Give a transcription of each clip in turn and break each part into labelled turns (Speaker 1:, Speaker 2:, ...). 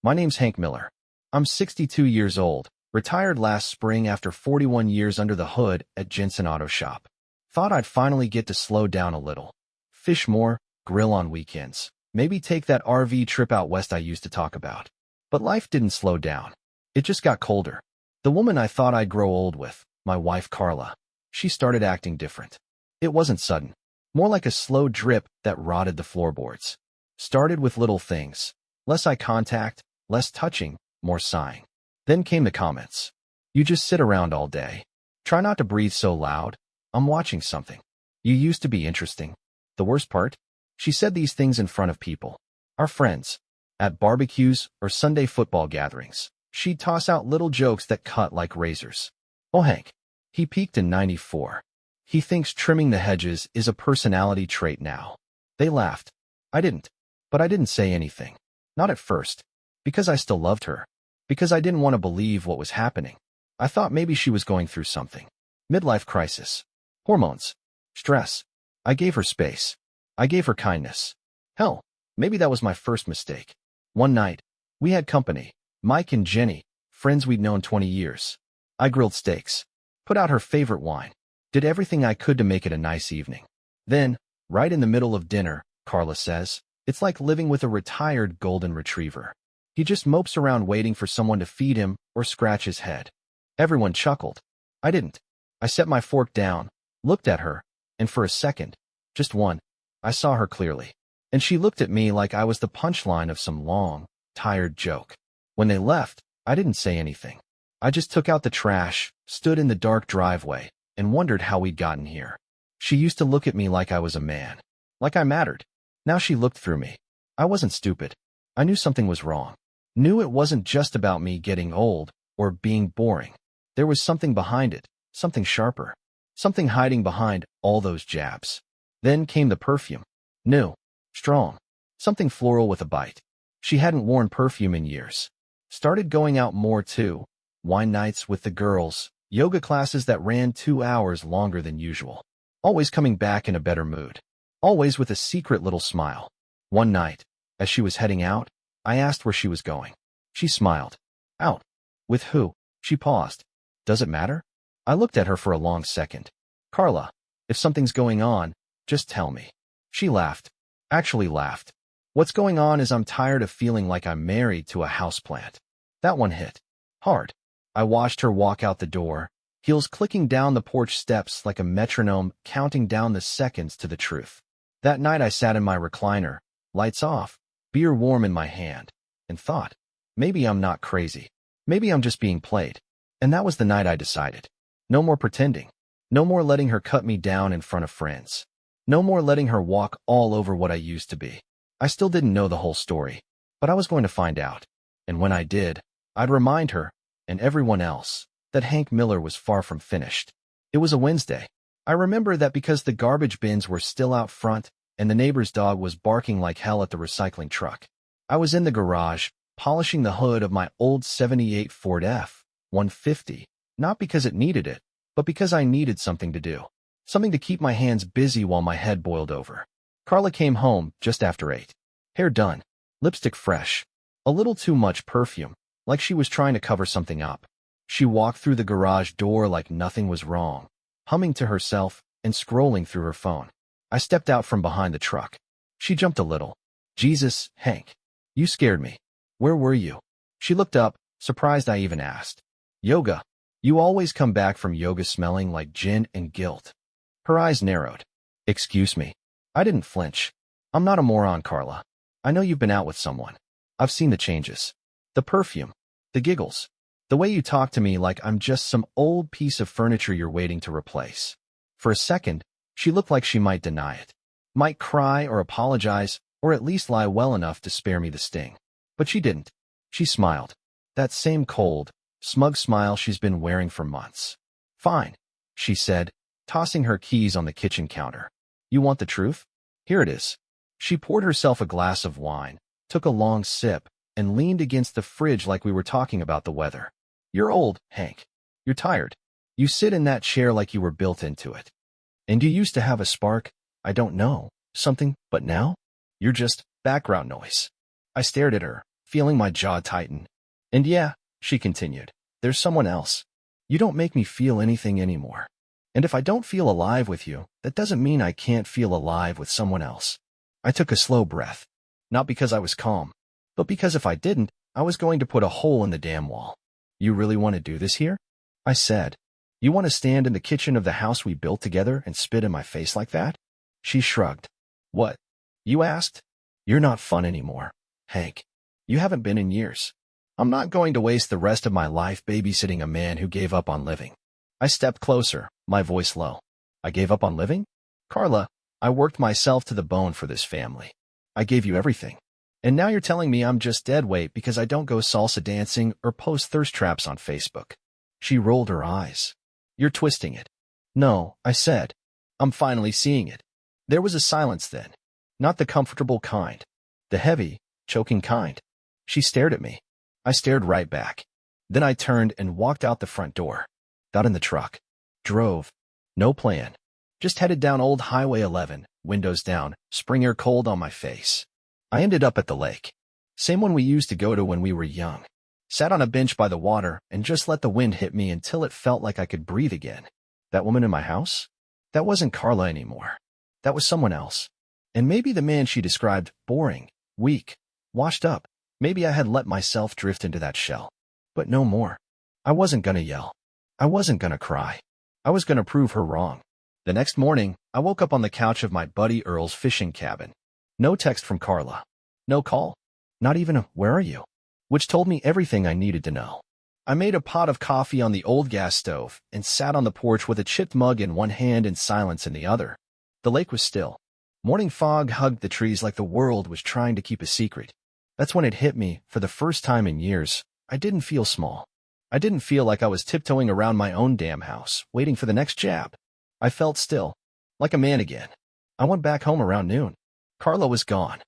Speaker 1: My name's Hank Miller. I'm 62 years old, retired last spring after 41 years under the hood at Jensen Auto Shop. Thought I'd finally get to slow down a little. Fish more, grill on weekends, maybe take that RV trip out west I used to talk about. But life didn't slow down. It just got colder. The woman I thought I'd grow old with, my wife Carla, she started acting different. It wasn't sudden. More like a slow drip that rotted the floorboards. Started with little things. Less eye contact, less touching, more sighing. Then came the comments. You just sit around all day. Try not to breathe so loud. I'm watching something. You used to be interesting. The worst part? She said these things in front of people. Our friends. At barbecues or Sunday football gatherings. She'd toss out little jokes that cut like razors. Oh, Hank. He peaked in '94. He thinks trimming the hedges is a personality trait now. They laughed. I didn't. But I didn't say anything. Not at first. Because I still loved her. Because I didn't want to believe what was happening. I thought maybe she was going through something. Midlife crisis. Hormones. Stress. I gave her space. I gave her kindness. Hell, maybe that was my first mistake. One night, we had company. Mike and Jenny, friends we'd known 20 years. I grilled steaks. Put out her favorite wine. Did everything I could to make it a nice evening. Then, right in the middle of dinner, Carla says, it's like living with a retired golden retriever. He just mopes around waiting for someone to feed him or scratch his head. Everyone chuckled. I didn't. I set my fork down, looked at her, and for a second, just one, I saw her clearly. And she looked at me like I was the punchline of some long, tired joke. When they left, I didn't say anything. I just took out the trash, stood in the dark driveway, and wondered how we'd gotten here. She used to look at me like I was a man. Like I mattered. Now she looked through me. I wasn't stupid. I knew something was wrong. Knew it wasn't just about me getting old or being boring. There was something behind it, something sharper. Something hiding behind all those jabs. Then came the perfume. New. Strong. Something floral with a bite. She hadn't worn perfume in years. Started going out more too. Wine nights with the girls. Yoga classes that ran 2 hours longer than usual. Always coming back in a better mood. Always with a secret little smile. One night, as she was heading out, I asked where she was going. She smiled. Out. With who? She paused. Does it matter? I looked at her for a long second. Carla, if something's going on, just tell me. She laughed. Actually laughed. What's going on is I'm tired of feeling like I'm married to a houseplant. That one hit. Hard. I watched her walk out the door, heels clicking down the porch steps like a metronome counting down the seconds to the truth. That night I sat in my recliner, lights off, beer warm in my hand, and thought, maybe I'm not crazy. Maybe I'm just being played. And that was the night I decided. No more pretending. No more letting her cut me down in front of friends. No more letting her walk all over what I used to be. I still didn't know the whole story, but I was going to find out. And when I did, I'd remind her, and everyone else, that Hank Miller was far from finished. It was a Wednesday. I remember that because the garbage bins were still out front and the neighbor's dog was barking like hell at the recycling truck. I was in the garage, polishing the hood of my old '78 Ford F-150, not because it needed it, but because I needed something to do. Something to keep my hands busy while my head boiled over. Carla came home just after 8. Hair done. Lipstick fresh. A little too much perfume, like she was trying to cover something up. She walked through the garage door like nothing was wrong, humming to herself and scrolling through her phone. I stepped out from behind the truck. She jumped a little. Jesus, Hank. You scared me. Where were you? She looked up, surprised I even asked. Yoga. You always come back from yoga smelling like gin and guilt. Her eyes narrowed. Excuse me. I didn't flinch. I'm not a moron, Carla. I know you've been out with someone. I've seen the changes. The perfume. The giggles. The way you talk to me like I'm just some old piece of furniture you're waiting to replace. For a second, she looked like she might deny it. Might cry or apologize, or at least lie well enough to spare me the sting. But she didn't. She smiled. That same cold, smug smile she's been wearing for months. Fine, she said, tossing her keys on the kitchen counter. You want the truth? Here it is. She poured herself a glass of wine, took a long sip, and leaned against the fridge like we were talking about the weather. You're old, Hank. You're tired. You sit in that chair like you were built into it. And you used to have a spark, I don't know, something, but now? You're just background noise. I stared at her, feeling my jaw tighten. And yeah, she continued, there's someone else. You don't make me feel anything anymore. And if I don't feel alive with you, that doesn't mean I can't feel alive with someone else. I took a slow breath. Not because I was calm, but because if I didn't, I was going to put a hole in the damn wall. You really want to do this here? I said. You want to stand in the kitchen of the house we built together and spit in my face like that? She shrugged. What? You asked? You're not fun anymore, Hank. You haven't been in years. I'm not going to waste the rest of my life babysitting a man who gave up on living. I stepped closer, my voice low. I gave up on living? Carla, I worked myself to the bone for this family. I gave you everything. And now you're telling me I'm just dead weight because I don't go salsa dancing or post thirst traps on Facebook. She rolled her eyes. You're twisting it. No, I said. I'm finally seeing it. There was a silence then. Not the comfortable kind. The heavy, choking kind. She stared at me. I stared right back. Then I turned and walked out the front door. Got in the truck. Drove. No plan. Just headed down old Highway 11, windows down, spring air cold on my face. I ended up at the lake. Same one we used to go to when we were young. Sat on a bench by the water and just let the wind hit me until it felt like I could breathe again. That woman in my house? That wasn't Carla anymore. That was someone else. And maybe the man she described, boring, weak, washed up. Maybe I had let myself drift into that shell. But no more. I wasn't gonna yell. I wasn't gonna cry. I was gonna prove her wrong. The next morning, I woke up on the couch of my buddy Earl's fishing cabin. No text from Carla. No call. Not even a, where are you? Which told me everything I needed to know. I made a pot of coffee on the old gas stove and sat on the porch with a chipped mug in one hand and silence in the other. The lake was still. Morning fog hugged the trees like the world was trying to keep a secret. That's when it hit me, for the first time in years, I didn't feel small. I didn't feel like I was tiptoeing around my own damn house, waiting for the next jab. I felt still. Like a man again. I went back home around noon. Carla was gone.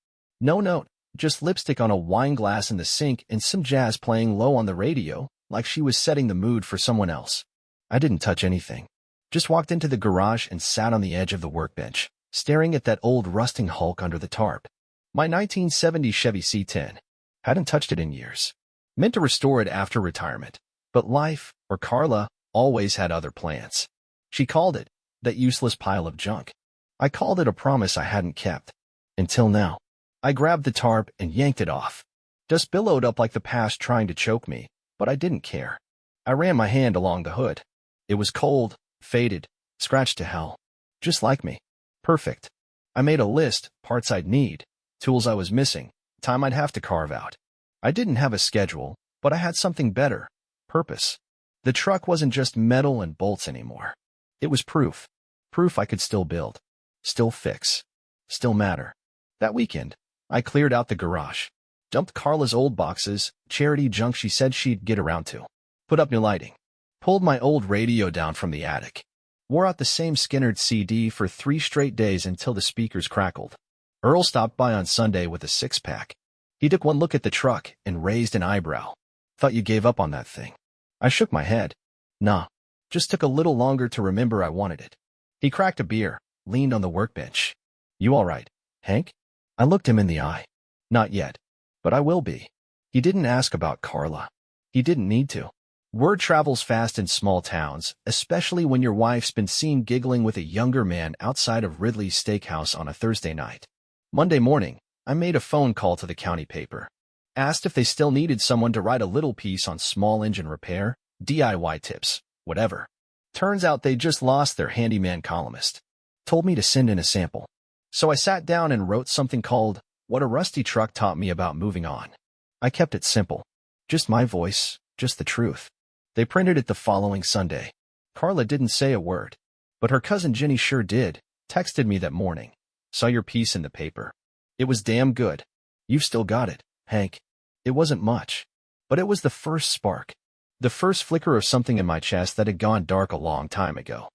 Speaker 1: No note, just lipstick on a wine glass in the sink and some jazz playing low on the radio, like she was setting the mood for someone else. I didn't touch anything. Just walked into the garage and sat on the edge of the workbench, staring at that old rusting hulk under the tarp. My 1970 Chevy C10. Hadn't touched it in years. Meant to restore it after retirement. But life, or Carla, always had other plans. She called it, that useless pile of junk. I called it a promise I hadn't kept. Until now. I grabbed the tarp and yanked it off. Dust billowed up like the past trying to choke me, but I didn't care. I ran my hand along the hood. It was cold, faded, scratched to hell. Just like me. Perfect. I made a list, parts I'd need, tools I was missing, time I'd have to carve out. I didn't have a schedule, but I had something better. Purpose. The truck wasn't just metal and bolts anymore. It was proof. Proof I could still build. Still fix. Still matter. That weekend, I cleared out the garage. Dumped Carla's old boxes, charity junk she said she'd get around to. Put up new lighting. Pulled my old radio down from the attic. Wore out the same Skinnerd CD for 3 straight days until the speakers crackled. Earl stopped by on Sunday with a 6-pack. He took one look at the truck and raised an eyebrow. Thought you gave up on that thing. I shook my head. Nah, just took a little longer to remember I wanted it. He cracked a beer, leaned on the workbench. You all right, Hank? I looked him in the eye. Not yet, but I will be. He didn't ask about Carla. He didn't need to. Word travels fast in small towns, especially when your wife's been seen giggling with a younger man outside of Ridley's Steakhouse on a Thursday night. Monday morning, I made a phone call to the county paper. Asked if they still needed someone to write a little piece on small engine repair, DIY tips, whatever. Turns out they just lost their handyman columnist. Told me to send in a sample. So I sat down and wrote something called, What a Rusty Truck Taught Me About Moving On. I kept it simple. Just my voice, just the truth. They printed it the following Sunday. Carla didn't say a word, but her cousin Jenny sure did, texted me that morning. Saw your piece in the paper. It was damn good. You've still got it, Hank. It wasn't much, but it was the first spark. The first flicker of something in my chest that had gone dark a long time ago.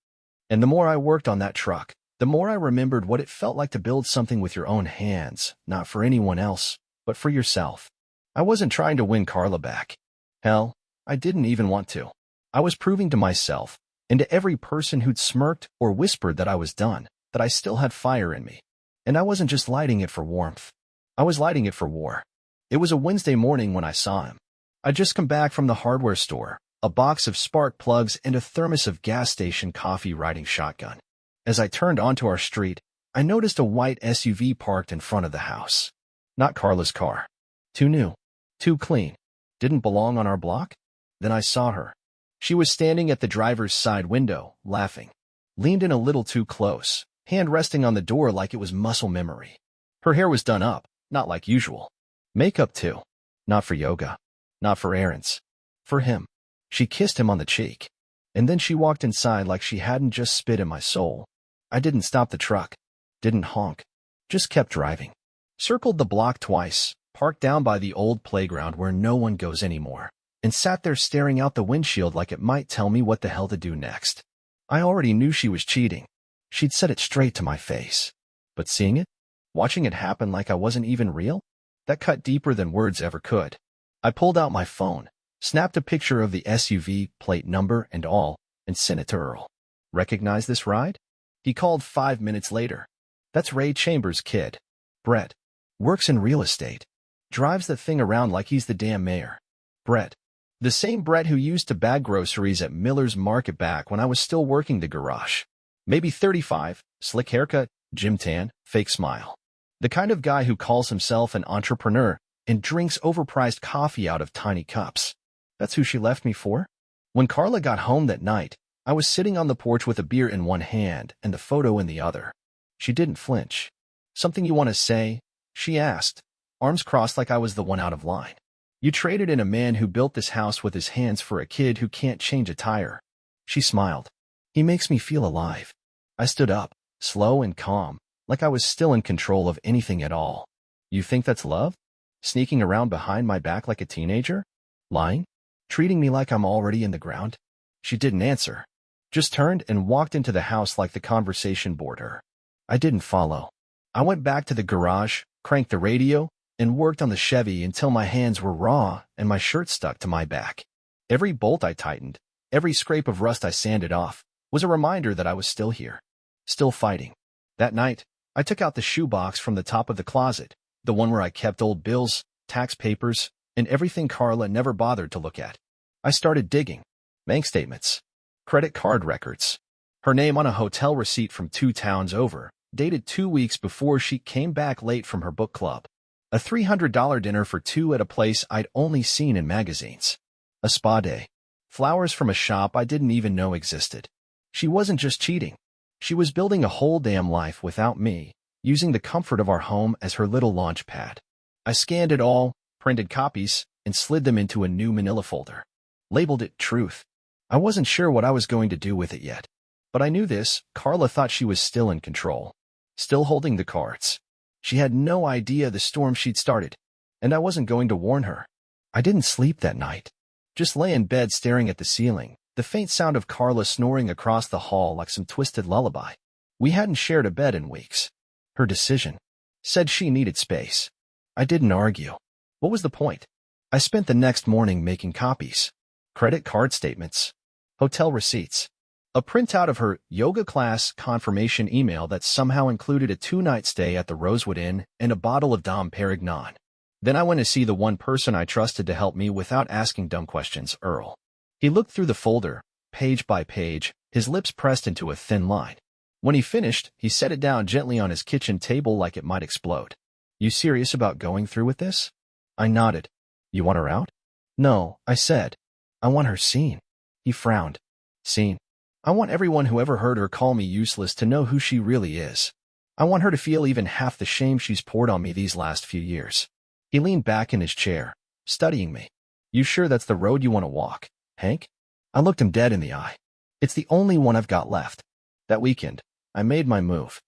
Speaker 1: And the more I worked on that truck, the more I remembered what it felt like to build something with your own hands, not for anyone else, but for yourself. I wasn't trying to win Carla back. Hell, I didn't even want to. I was proving to myself, and to every person who'd smirked or whispered that I was done, that I still had fire in me. And I wasn't just lighting it for warmth. I was lighting it for war. It was a Wednesday morning when I saw him. I'd just come back from the hardware store, a box of spark plugs and a thermos of gas station coffee riding shotgun. As I turned onto our street, I noticed a white SUV parked in front of the house. Not Carla's car. Too new. Too clean. Didn't belong on our block? Then I saw her. She was standing at the driver's side window, laughing. Leaned in a little too close, hand resting on the door like it was muscle memory. Her hair was done up, not like usual. Makeup too. Not for yoga. Not for errands. For him. She kissed him on the cheek. And then she walked inside like she hadn't just spit in my soul. I didn't stop the truck. Didn't honk. Just kept driving. Circled the block twice, parked down by the old playground where no one goes anymore, and sat there staring out the windshield like it might tell me what the hell to do next. I already knew she was cheating. She'd said it straight to my face. But seeing it? Watching it happen like I wasn't even real? That cut deeper than words ever could. I pulled out my phone, snapped a picture of the SUV, plate number and all, and sent it to Earl. Recognize this ride? He called 5 minutes later. That's Ray Chambers' kid. Brett. Works in real estate. Drives the thing around like he's the damn mayor. Brett. The same Brett who used to bag groceries at Miller's Market back when I was still working the garage. Maybe 35, slick haircut, gym tan, fake smile. The kind of guy who calls himself an entrepreneur and drinks overpriced coffee out of tiny cups. That's who she left me for? When Carla got home that night, I was sitting on the porch with a beer in one hand and the photo in the other. She didn't flinch. Something you want to say? She asked, arms crossed like I was the one out of line. You traded in a man who built this house with his hands for a kid who can't change a tire. She smiled. He makes me feel alive. I stood up, slow and calm, like I was still in control of anything at all. You think that's love? Sneaking around behind my back like a teenager? Lying? Treating me like I'm already in the ground? She didn't answer. Just turned and walked into the house like the conversation bored her. I didn't follow. I went back to the garage, cranked the radio, and worked on the Chevy until my hands were raw and my shirt stuck to my back. Every bolt I tightened, every scrape of rust I sanded off, was a reminder that I was still here. Still fighting. That night, I took out the shoebox from the top of the closet, the one where I kept old bills, tax papers, and everything Carla never bothered to look at. I started digging. Bank statements. Credit card records. Her name on a hotel receipt from 2 towns over, dated 2 weeks before she came back late from her book club. A $300 dinner for 2 at a place I'd only seen in magazines. A spa day. Flowers from a shop I didn't even know existed. She wasn't just cheating. She was building a whole damn life without me, using the comfort of our home as her little launch pad. I scanned it all, printed copies, and slid them into a new manila folder. Labeled it Truth. I wasn't sure what I was going to do with it yet. But I knew this, Carla thought she was still in control. Still holding the cards. She had no idea the storm she'd started, and I wasn't going to warn her. I didn't sleep that night. Just lay in bed staring at the ceiling, the faint sound of Carla snoring across the hall like some twisted lullaby. We hadn't shared a bed in weeks. Her decision. Said she needed space. I didn't argue. What was the point? I spent the next morning making copies. Credit card statements. Hotel receipts. A printout of her yoga class confirmation email that somehow included a 2-night stay at the Rosewood Inn and a bottle of Dom Perignon. Then I went to see the one person I trusted to help me without asking dumb questions, Earl. He looked through the folder, page by page, his lips pressed into a thin line. When he finished, he set it down gently on his kitchen table like it might explode. You serious about going through with this? I nodded. You want her out? No, I said. I want her seen. He frowned. Seen. I want everyone who ever heard her call me useless to know who she really is. I want her to feel even half the shame she's poured on me these last few years. He leaned back in his chair, studying me. You sure that's the road you want to walk, Hank? I looked him dead in the eye. It's the only one I've got left. That weekend, I made my move.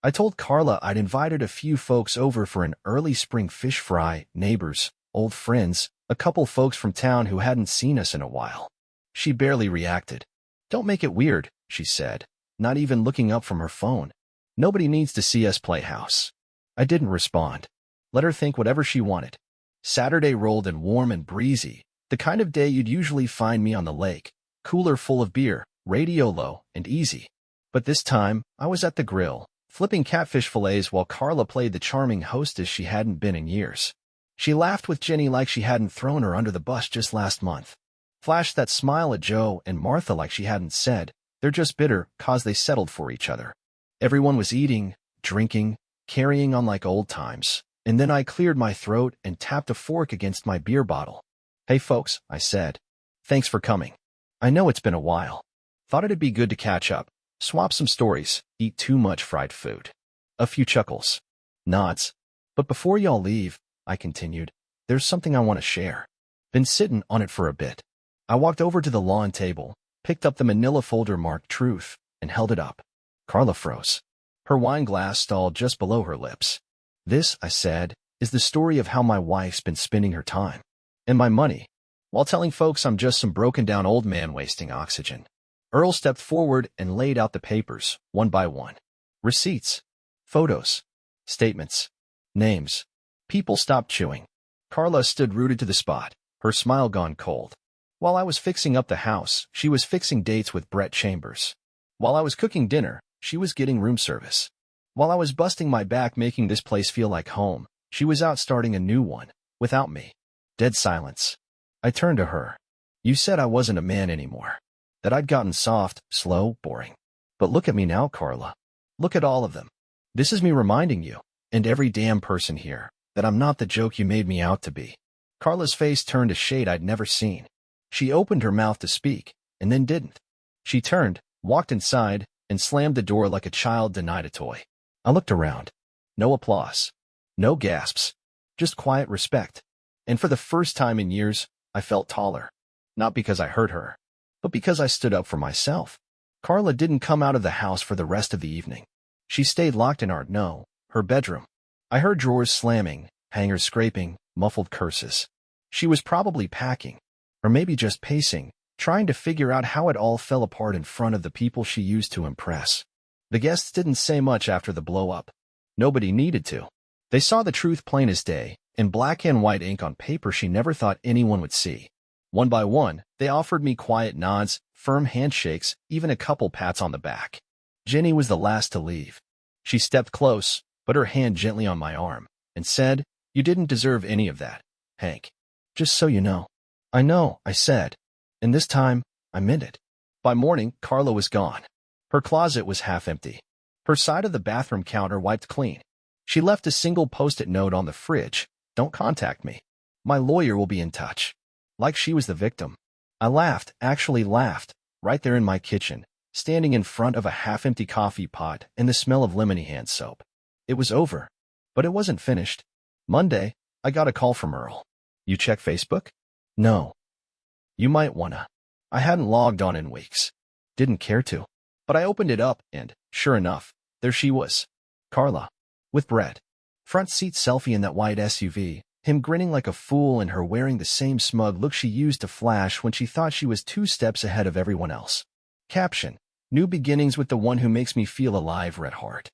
Speaker 1: I told Carla I'd invited a few folks over for an early spring fish fry, neighbors, old friends, a couple folks from town who hadn't seen us in a while. She barely reacted. Don't make it weird, she said, not even looking up from her phone. Nobody needs to see us play house. I didn't respond. Let her think whatever she wanted. Saturday rolled in warm and breezy, the kind of day you'd usually find me on the lake, cooler full of beer, radio low, and easy. But this time, I was at the grill, flipping catfish fillets while Carla played the charming hostess she hadn't been in years. She laughed with Jenny like she hadn't thrown her under the bus just last month. Flashed that smile at Joe and Martha like she hadn't said, they're just bitter 'cause they settled for each other. Everyone was eating, drinking, carrying on like old times, and then I cleared my throat and tapped a fork against my beer bottle. "Hey folks," I said. "Thanks for coming. I know it's been a while. Thought it'd be good to catch up, swap some stories, eat too much fried food." A few chuckles. Nods. "But before y'all leave," I continued, "there's something I want to share. Been sitting on it for a bit." I walked over to the lawn table, picked up the manila folder marked Truth, and held it up. Carla froze. Her wine glass stalled just below her lips. "This," I said, "is the story of how my wife's been spending her time. And my money. While telling folks I'm just some broken-down old man wasting oxygen." Earl stepped forward and laid out the papers, one by one. Receipts. Photos. Statements. Names. People stopped chewing. Carla stood rooted to the spot, her smile gone cold. While I was fixing up the house, she was fixing dates with Brett Chambers. While I was cooking dinner, she was getting room service. While I was busting my back making this place feel like home, she was out starting a new one, without me. Dead silence. I turned to her. "You said I wasn't a man anymore. That I'd gotten soft, slow, boring. But look at me now, Carla. Look at all of them. This is me reminding you, and every damn person here, that I'm not the joke you made me out to be." Carla's face turned a shade I'd never seen. She opened her mouth to speak, and then didn't. She turned, walked inside, and slammed the door like a child denied a toy. I looked around. No applause. No gasps. Just quiet respect. And for the first time in years, I felt taller. Not because I hurt her, but because I stood up for myself. Carla didn't come out of the house for the rest of the evening. She stayed locked in her bedroom. I heard drawers slamming, hangers scraping, muffled curses. She was probably packing, or maybe just pacing, trying to figure out how it all fell apart in front of the people she used to impress. The guests didn't say much after the blow-up. Nobody needed to. They saw the truth plain as day, in black and white ink on paper she never thought anyone would see. One by one, they offered me quiet nods, firm handshakes, even a couple pats on the back. Jenny was the last to leave. She stepped close, put her hand gently on my arm, and said, "You didn't deserve any of that, Hank. Just so you know." "I know," I said. And this time, I meant it. By morning, Carla was gone. Her closet was half empty. Her side of the bathroom counter wiped clean. She left a single post-it note on the fridge. "Don't contact me. My lawyer will be in touch." Like she was the victim. I laughed, actually laughed, right there in my kitchen, standing in front of a half-empty coffee pot and the smell of lemony hand soap. It was over. But it wasn't finished. Monday, I got a call from Earl. "You check Facebook?" "No." "You might wanna." I hadn't logged on in weeks. Didn't care to. But I opened it up and, sure enough, there she was. Carla. With Brett. Front seat selfie in that white SUV, him grinning like a fool and her wearing the same smug look she used to flash when she thought she was 2 steps ahead of everyone else. Caption. "New beginnings with the one who makes me feel alive, Red Heart."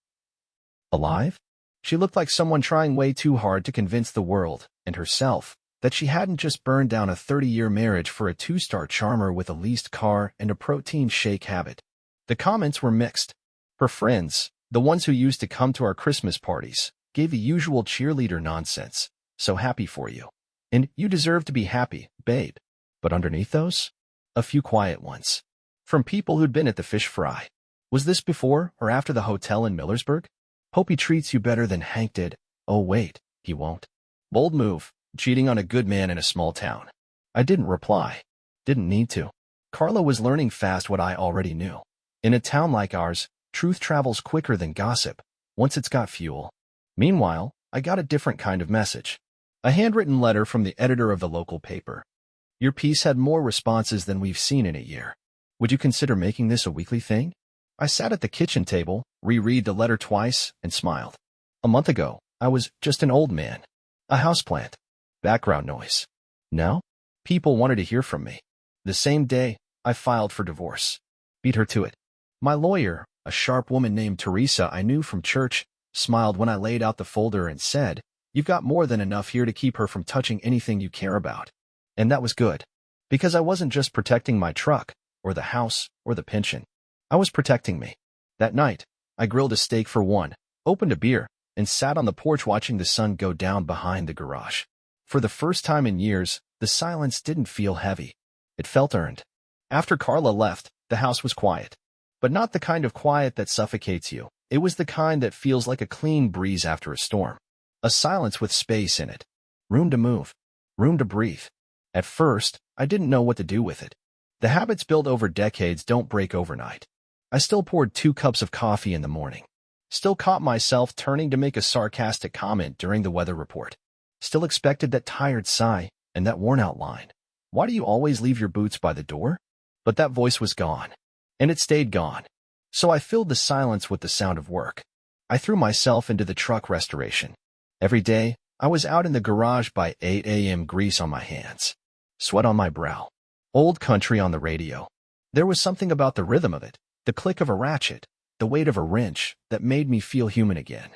Speaker 1: Alive? She looked like someone trying way too hard to convince the world, and herself, that she hadn't just burned down a 30-year marriage for a 2-star charmer with a leased car and a protein shake habit. The comments were mixed. Her friends, the ones who used to come to our Christmas parties, gave the usual cheerleader nonsense. "So happy for you." And "You deserve to be happy, babe." But underneath those, a few quiet ones. From people who'd been at the fish fry. "Was this before or after the hotel in Millersburg? Hope he treats you better than Hank did." "Oh wait, he won't." Bold move, cheating on a good man in a small town. I didn't reply. Didn't need to. Carla was learning fast what I already knew. In a town like ours, truth travels quicker than gossip, once it's got fuel. Meanwhile, I got a different kind of message. A handwritten letter from the editor of the local paper. "Your piece had more responses than we've seen in a year. Would you consider making this a weekly thing?" I sat at the kitchen table, reread the letter twice, and smiled. A month ago, I was just an old man. A houseplant. Background noise. Now, people wanted to hear from me. The same day, I filed for divorce. Beat her to it. My lawyer, a sharp woman named Teresa I knew from church, smiled when I laid out the folder and said, "You've got more than enough here to keep her from touching anything you care about." And that was good. Because I wasn't just protecting my truck, or the house, or the pension. I was protecting me. That night, I grilled a steak for one, opened a beer, and sat on the porch watching the sun go down behind the garage. For the first time in years, the silence didn't feel heavy. It felt earned. After Carla left, the house was quiet. But not the kind of quiet that suffocates you. It was the kind that feels like a clean breeze after a storm. A silence with space in it. Room to move. Room to breathe. At first, I didn't know what to do with it. The habits built over decades don't break overnight. I still poured 2 cups of coffee in the morning. Still caught myself turning to make a sarcastic comment during the weather report. Still expected that tired sigh and that worn-out line. Why do you always leave your boots by the door? But that voice was gone. And it stayed gone. So I filled the silence with the sound of work. I threw myself into the truck restoration. Every day, I was out in the garage by 8 a.m. grease on my hands. Sweat on my brow. Old country on the radio. There was something about the rhythm of it, the click of a ratchet, the weight of a wrench, that made me feel human again.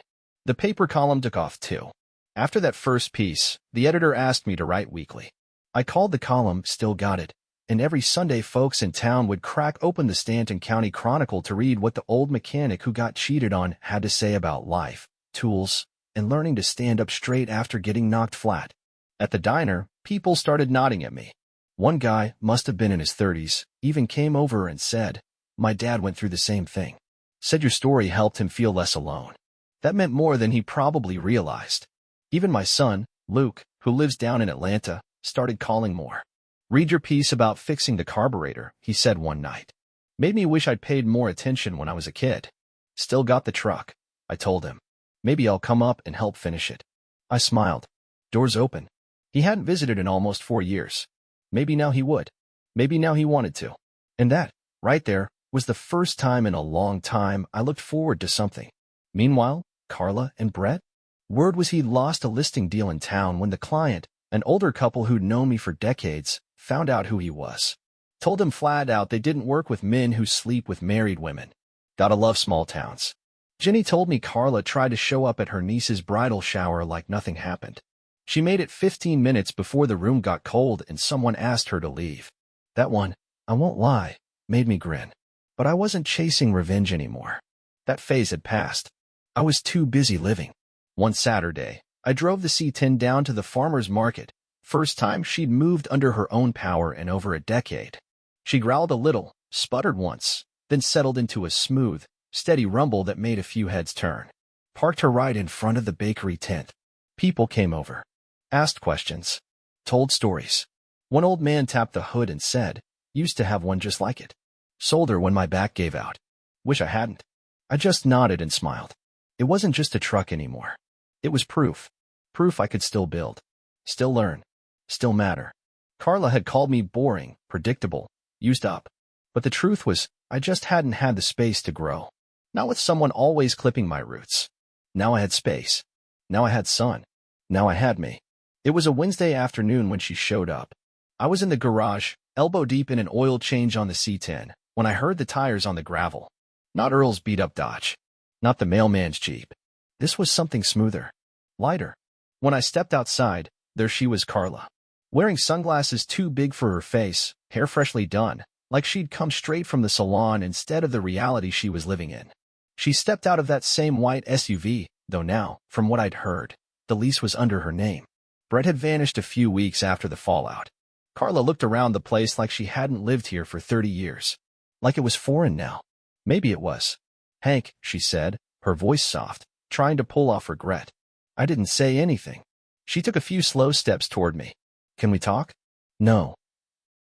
Speaker 1: The paper column took off too. After that first piece, the editor asked me to write weekly. I called the column Still Got It, and every Sunday folks in town would crack open the Stanton County Chronicle to read what the old mechanic who got cheated on had to say about life, tools, and learning to stand up straight after getting knocked flat. At the diner, people started nodding at me. One guy, must have been in his 30s, even came over and said, "My dad went through the same thing." Said your story helped him feel less alone. That meant more than he probably realized. Even my son, Luke, who lives down in Atlanta, started calling more. "Read your piece about fixing the carburetor," he said one night. "Made me wish I'd paid more attention when I was a kid." "Still got the truck," I told him. "Maybe I'll come up and help finish it." I smiled. Doors open. He hadn't visited in almost 4 years. Maybe now he would. Maybe now he wanted to. And that, right there, was the first time in a long time I looked forward to something. Meanwhile, Carla and Brett? Word was he'd lost a listing deal in town when the client, an older couple who'd known me for decades, found out who he was. Told him flat out they didn't work with men who sleep with married women. Gotta love small towns. Jenny told me Carla tried to show up at her niece's bridal shower like nothing happened. She made it 15 minutes before the room got cold and someone asked her to leave. That one, I won't lie, made me grin. But I wasn't chasing revenge anymore. That phase had passed. I was too busy living. One Saturday, I drove the C10 down to the farmer's market. First time she'd moved under her own power in over a decade. She growled a little, sputtered once, then settled into a smooth, steady rumble that made a few heads turn. Parked her right in front of the bakery tent. People came over. Asked questions. Told stories. One old man tapped the hood and said, "Used to have one just like it. Sold her when my back gave out. Wish I hadn't." I just nodded and smiled. It wasn't just a truck anymore. It was proof. Proof I could still build. Still learn. Still matter. Carla had called me boring, predictable, used up. But the truth was, I just hadn't had the space to grow. Not with someone always clipping my roots. Now I had space. Now I had sun. Now I had me. It was a Wednesday afternoon when she showed up. I was in the garage, elbow deep in an oil change on the C10, when I heard the tires on the gravel. Not Earl's beat-up Dodge. Not the mailman's Jeep. This was something smoother. Lighter. When I stepped outside, there she was, Carla. Wearing sunglasses too big for her face, hair freshly done, like she'd come straight from the salon instead of the reality she was living in. She stepped out of that same white SUV, though now, from what I'd heard, the lease was under her name. Brett had vanished a few weeks after the fallout. Carla looked around the place like she hadn't lived here for 30 years. Like it was foreign now. Maybe it was. "Hank," she said, her voice soft, trying to pull off regret. I didn't say anything. She took a few slow steps toward me. "Can we talk?" "No."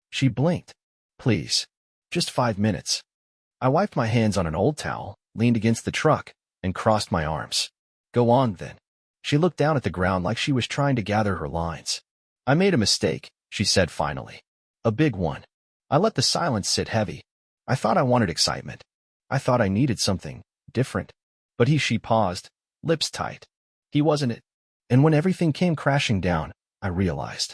Speaker 1: She blinked. "Please. Just 5 minutes." I wiped my hands on an old towel, leaned against the truck, and crossed my arms. "Go on, then." She looked down at the ground like she was trying to gather her lines. "I made a mistake," she said finally. "A big one. I let the silence sit heavy. I thought I wanted excitement. I thought I needed something different. But she paused, lips tight. He wasn't it. And when everything came crashing down, I realized.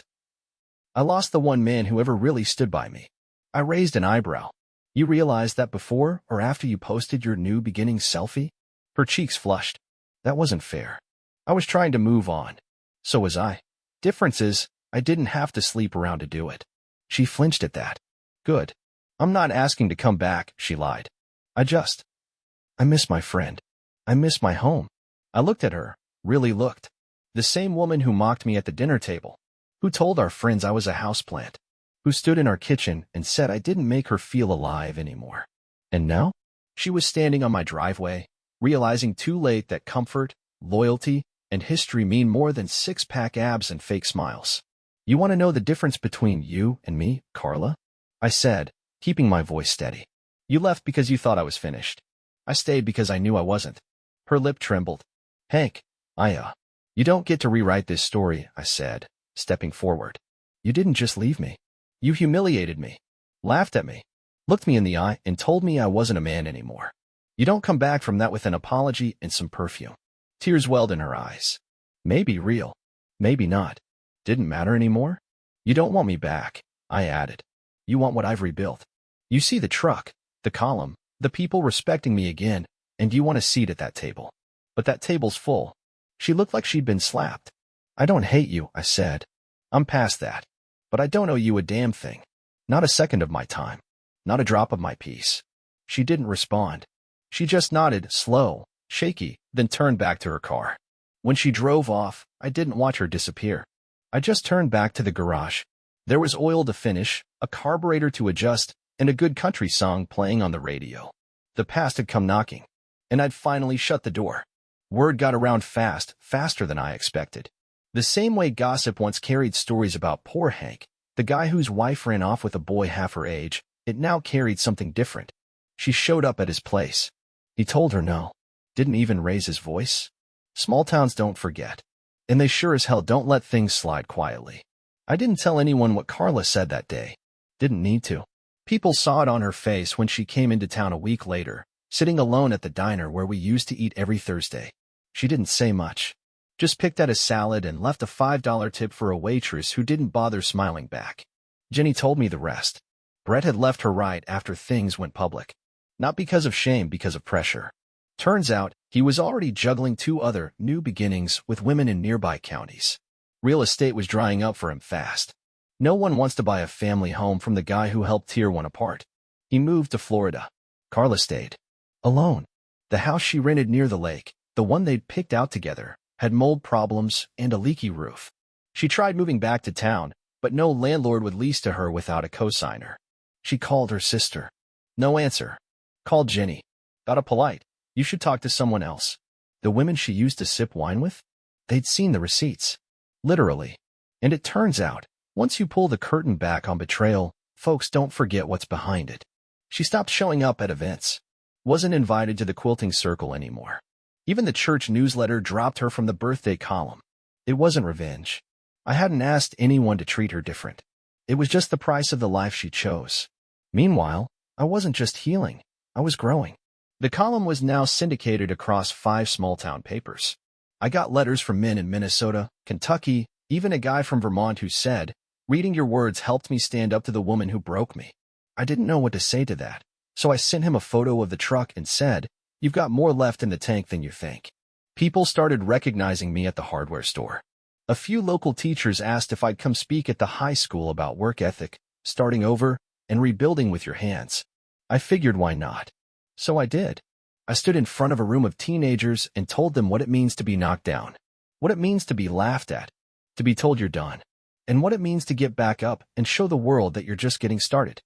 Speaker 1: I lost the one man who ever really stood by me. I raised an eyebrow. "You realized that before or after you posted your new beginning selfie?" Her cheeks flushed. That wasn't fair. I was trying to move on. So was I. Difference is, I didn't have to sleep around to do it. She flinched at that. "Good. I'm not asking to come back," she lied. I miss my friend. I miss my home." I looked at her, really looked. The same woman who mocked me at the dinner table, Who told our friends I was a houseplant? Who stood in our kitchen and said I didn't make her feel alive anymore? And now? She was standing on my driveway, realizing too late that comfort, loyalty, and history mean more than six-pack abs and fake smiles. You want to know the difference between you and me, Carla? I said, keeping my voice steady. You left because you thought I was finished. I stayed because I knew I wasn't. Her lip trembled. Hank, you don't get to rewrite this story, I said, stepping forward. You didn't just leave me. You humiliated me, laughed at me, looked me in the eye, and told me I wasn't a man anymore. You don't come back from that with an apology and some perfume. Tears welled in her eyes. Maybe real, maybe not. Didn't matter anymore? You don't want me back, I added. You want what I've rebuilt. You see the truck, the column, the people respecting me again, and you want a seat at that table. But that table's full. She looked like she'd been slapped. I don't hate you, I said. I'm past that. But I don't owe you a damn thing. Not a second of my time. Not a drop of my peace. She didn't respond. She just nodded, slow, shaky, then turned back to her car. When she drove off, I didn't watch her disappear. I just turned back to the garage. There was oil to finish, a carburetor to adjust, and a good country song playing on the radio. The past had come knocking, and I'd finally shut the door. Word got around fast, faster than I expected. The same way gossip once carried stories about poor Hank, the guy whose wife ran off with a boy half her age, it now carried something different. She showed up at his place. He told her no. Didn't even raise his voice. Small towns don't forget. And they sure as hell don't let things slide quietly. I didn't tell anyone what Carla said that day. Didn't need to. People saw it on her face when she came into town a week later, sitting alone at the diner where we used to eat every Thursday. She didn't say much. Just picked at a salad and left a $5 tip for a waitress who didn't bother smiling back. Jenny told me the rest. Brett had left her right after things went public. Not because of shame, because of pressure. Turns out, he was already juggling 2 other new beginnings with women in nearby counties. Real estate was drying up for him fast. No one wants to buy a family home from the guy who helped tear one apart. He moved to Florida. Carla stayed. Alone. The house she rented near the lake, the one they'd picked out together, had mold problems and a leaky roof. She tried moving back to town, but no landlord would lease to her without a cosigner. She called her sister. No answer. Called Jenny. Got a polite, "You should talk to someone else." The women she used to sip wine with? They'd seen the receipts. Literally. And it turns out, once you pull the curtain back on betrayal, folks don't forget what's behind it. She stopped showing up at events. Wasn't invited to the quilting circle anymore. Even the church newsletter dropped her from the birthday column. It wasn't revenge. I hadn't asked anyone to treat her different. It was just the price of the life she chose. Meanwhile, I wasn't just healing. I was growing. The column was now syndicated across 5 small-town papers. I got letters from men in Minnesota, Kentucky, even a guy from Vermont who said, "Reading your words helped me stand up to the woman who broke me." I didn't know what to say to that, so I sent him a photo of the truck and said, "You've got more left in the tank than you think." People started recognizing me at the hardware store. A few local teachers asked if I'd come speak at the high school about work ethic, starting over, and rebuilding with your hands. I figured why not. So I did. I stood in front of a room of teenagers and told them what it means to be knocked down, what it means to be laughed at, to be told you're done, and what it means to get back up and show the world that you're just getting started.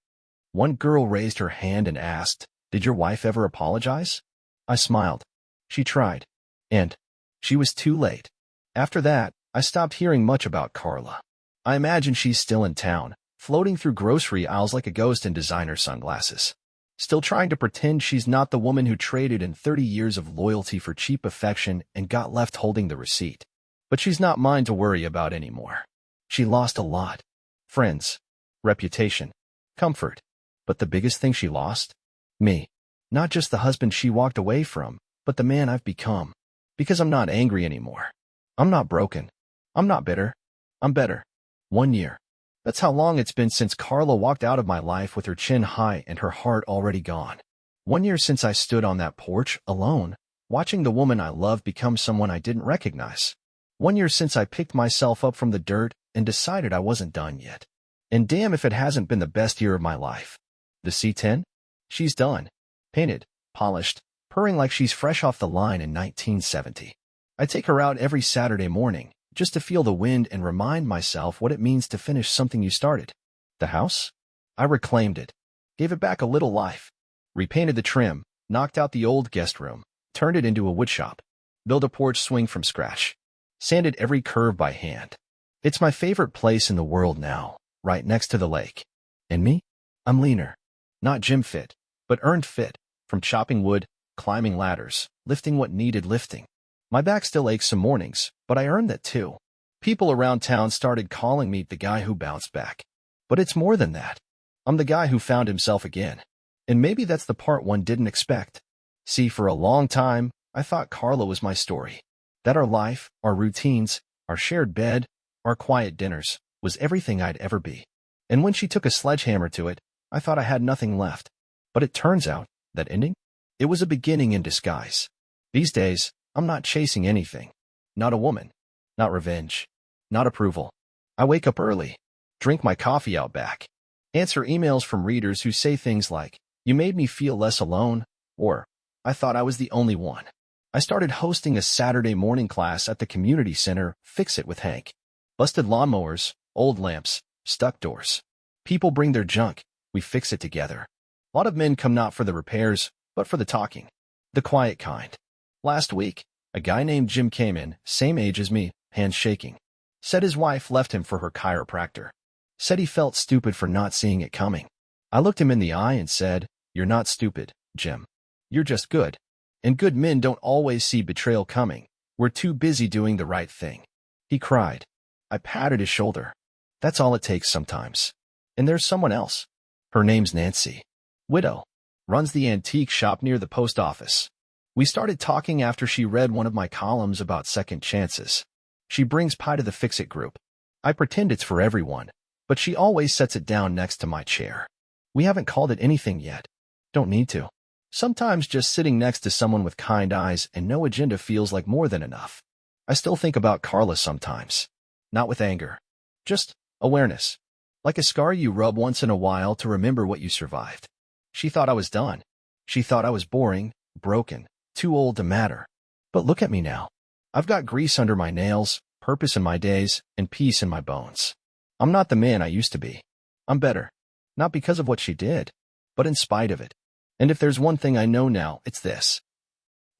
Speaker 1: One girl raised her hand and asked, "Did your wife ever apologize?" I smiled. She tried. And she was too late. After that, I stopped hearing much about Carla. I imagine she's still in town, floating through grocery aisles like a ghost in designer sunglasses. Still trying to pretend she's not the woman who traded in 30 years of loyalty for cheap affection and got left holding the receipt. But she's not mine to worry about anymore. She lost a lot. Friends, reputation, comfort. But the biggest thing she lost? Me. Not just the husband she walked away from, but the man I've become. Because I'm not angry anymore. I'm not broken. I'm not bitter. I'm better. 1 year. That's how long it's been since Carla walked out of my life with her chin high and her heart already gone. 1 year since I stood on that porch, alone, watching the woman I loved become someone I didn't recognize. 1 year since I picked myself up from the dirt and decided I wasn't done yet. And damn if it hasn't been the best year of my life. The C10? She's done. Painted, polished, purring like she's fresh off the line in 1970. I take her out every Saturday morning, just to feel the wind and remind myself what it means to finish something you started. The house? I reclaimed it, gave it back a little life, repainted the trim, knocked out the old guest room, turned it into a woodshop, built a porch swing from scratch, sanded every curve by hand. It's my favorite place in the world now, right next to the lake. And me? I'm leaner. Not gym fit, but earned fit, from chopping wood, climbing ladders, lifting what needed lifting. My back still aches some mornings, but I earned that too. People around town started calling me the guy who bounced back. But it's more than that. I'm the guy who found himself again. And maybe that's the part one didn't expect. See, for a long time, I thought Carla was my story. That our life, our routines, our shared bed, our quiet dinners, was everything I'd ever be. And when she took a sledgehammer to it, I thought I had nothing left. But it turns out, that ending? It was a beginning in disguise. These days, I'm not chasing anything. Not a woman. Not revenge. Not approval. I wake up early, drink my coffee out back, answer emails from readers who say things like, "You made me feel less alone," or, "I thought I was the only one." I started hosting a Saturday morning class at the community center, Fix It with Hank. Busted lawnmowers, old lamps, stuck doors. People bring their junk. We fix it together. A lot of men come not for the repairs, but for the talking. The quiet kind. Last week, a guy named Jim came in, same age as me, hands shaking. Said his wife left him for her chiropractor. Said he felt stupid for not seeing it coming. I looked him in the eye and said, "You're not stupid, Jim. You're just good. And good men don't always see betrayal coming. We're too busy doing the right thing." He cried. I patted his shoulder. That's all it takes sometimes. And there's someone else. Her name's Nancy. Widow. Runs the antique shop near the post office. We started talking after she read one of my columns about second chances. She brings pie to the Fix It group. I pretend it's for everyone, but she always sets it down next to my chair. We haven't called it anything yet. Don't need to. Sometimes just sitting next to someone with kind eyes and no agenda feels like more than enough. I still think about Carla sometimes. Not with anger. Just awareness. Like a scar you rub once in a while to remember what you survived. She thought I was done. She thought I was boring, broken, too old to matter. But look at me now. I've got grease under my nails, purpose in my days, and peace in my bones. I'm not the man I used to be. I'm better. Not because of what she did, but in spite of it. And if there's one thing I know now, it's this.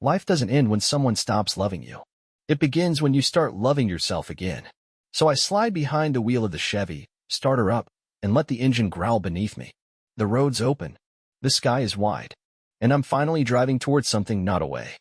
Speaker 1: Life doesn't end when someone stops loving you. It begins when you start loving yourself again. So I slide behind the wheel of the Chevy, start her up, and let the engine growl beneath me. The road's open. The sky is wide. And I'm finally driving towards something, not away.